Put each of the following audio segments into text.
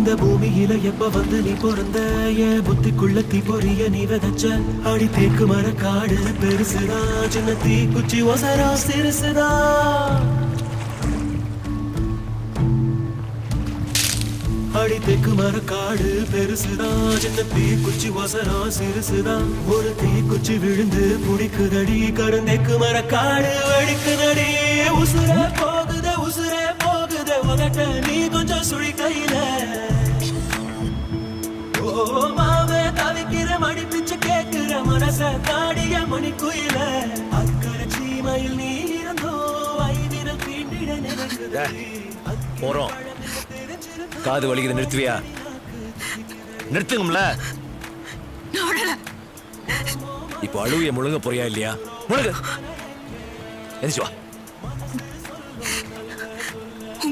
இந்த பூமியில எப்ப வந்து நீ பிறந்த என் புத்திக்குள்ள தீ பொறிய நீ விதைச்ச அடி தேக்கு மர காடு பெருசுதா சின்ன தீ குச்சி ஒசரா சிறுசுதா அடி தேக்கு மர காடு பெருசுதா சின்ன தீ குச்சி ஒசரா சிறுசுதா ஒரு தீ குச்சி விழுந்து புடிக்குதடி கருந்தேக்கு மர காடு வெடிக்குதடி உசுரே போகுதே உதட்ட நீ கொஞ்சம் சுழி கையில ஓ மாவே தவிக்கிற மணி பிச்சு கேட்கிற மனச தாடிய மணி குயில அக்கறை சீமையில் நீ இருந்தோ ஐவிரல் தீண்டிட நினைக்குது போறோம் காது வலிக்குது நிறுத்துவியா நிறுத்துங்கம்ல இப்போ அழுவிய முழுங்க போறியா இல்லையா முழுங்க எந்திரிச்சு வா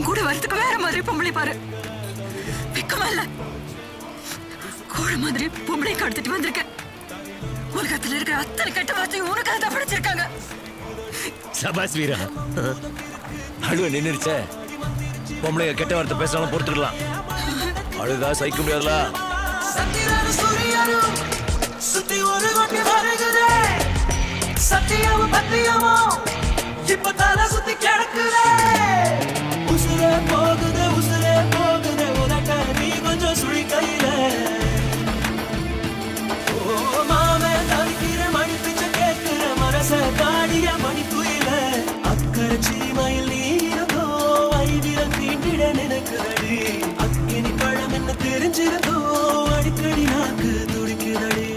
கூட வரதுக்கு வேற மாதிரி பொம்பளை பாரு வெக்கமா இல்ல கூட மாதிரி பொம்பளை கடத்திட்டு வந்திருக்க உலகத்துல இருக்கிற அத்தனை கெட்ட வார்த்தையும் உனக்காக தான் படிச்சிருக்காங்க சபாஸ் வீரா அழுவ நின்னுருச்ச பொம்பளைங்க கெட்ட வார்த்தை பேசலாம் பொறுத்துக்கலாம் அழுதா சகிக்க முடியாதுல சுத்தி ஒரு கொட்டி வருகுதே சத்தியமும் பத்தியமும் இப்ப தலை சுத்தி கிடக்குதே உசுரே போகுதே உதட்ட நீ கொஞ்சம் சுழி கையில ஓ மாமே தவிக்கிற மணி பிச்ச கேட்கிற மனச காடிய மணி குயில அக்கறை சீமையில் நீ இருந்தோ ஐவிரல் தீண்டிட நினைக்குதடி அக்கினி பழம் என்ன தெரிஞ்சிருந்தோ அடிக்கடி நாக்கு துடிக்குதடி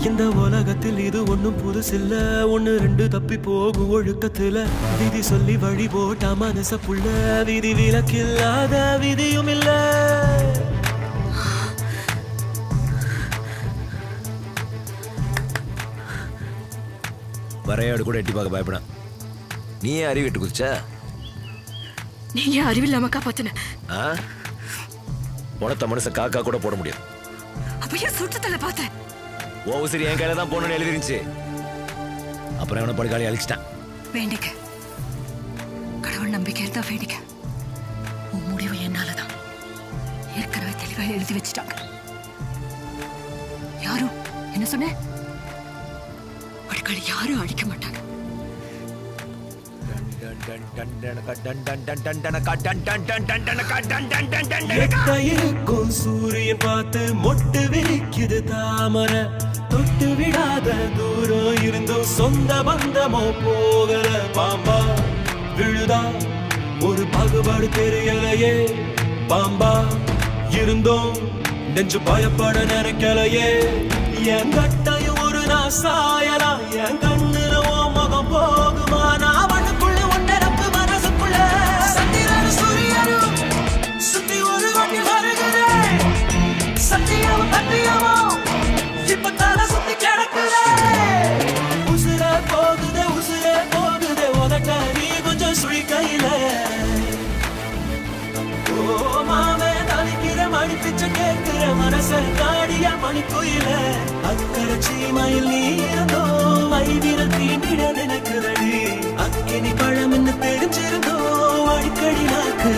இந்த உலகத்தில் இது ஒண்ணும் புதுசில்ல ஒண்ணு ரெண்டு தப்பி போகும் ஒழுக்கத்துல விதி சொல்லி வழி போட்டா மனச புள்ள விதி விலக்கில்லாத விதியும் இல்ல வரையாடு கூட எட்டி பார்க்க பயப்பட நீ ஏன் அறிவிட்டு குதிச்ச நீங்க அறிவில்லாம காப்பாத்தின உனத்த மனச காக்கா கூட போட முடியாது அப்பயே சுற்றத்துல பார்த்தேன் சரி என் கையில தான் போன எழுதிருந்துச்சு அப்புறம் அவனை படுகாலி அழிச்சிட்டான் வேண்டிக்க கடவுள் நம்பிக்கை இருந்தா வேண்டிக்க உன் முடிவு என்னாலதான் ஏற்கனவே தெளிவா எழுதி வச்சுட்டாங்க யாரும் என்ன சொன்ன படுகாலி யாரும் அழிக்க மாட்டாங்க சூரியன் பார்த்து மொட்டு விரிக்குது தாமரை தொட்டு விடாத தூரம் இருந்தும் சொந்த பந்தமோ போகல பாம்பா விழுதா ஒரு பாகுபாடு தெரியலையே பாம்பா இருந்தோம் நெஞ்சு பயப்பட நினைக்கலையே என் கட்டையும் ஒரு நான் சாயலாம் என் கண்ணுல முகம் போகுமா நான் வண்ணுக்குள்ள ஒன்றப்பு மனசுக்குள்ள சத்திரனும் சூரியனும் சுத்தி ஒரு கொட்டி வருகிறே சத்தியமும் பத்தியமும் இப்ப தலை சுத்தி கிடக்குதே உசுரே போகுதே உதட்ட நீ கொஞ்சம் சுழி கையில ஓ மாமே தவிக்கிற மணி பிச்ச கேட்கிற மனச காடிய மணி குயில அக்கறை சீமையில் நீ இருந்தோ ஐவிரல் தீண்டிட நினைக்குதடி அக்கினி பழம் என்ன தெரிஞ்சிருந்தோ அடிக்கடி நாக்கு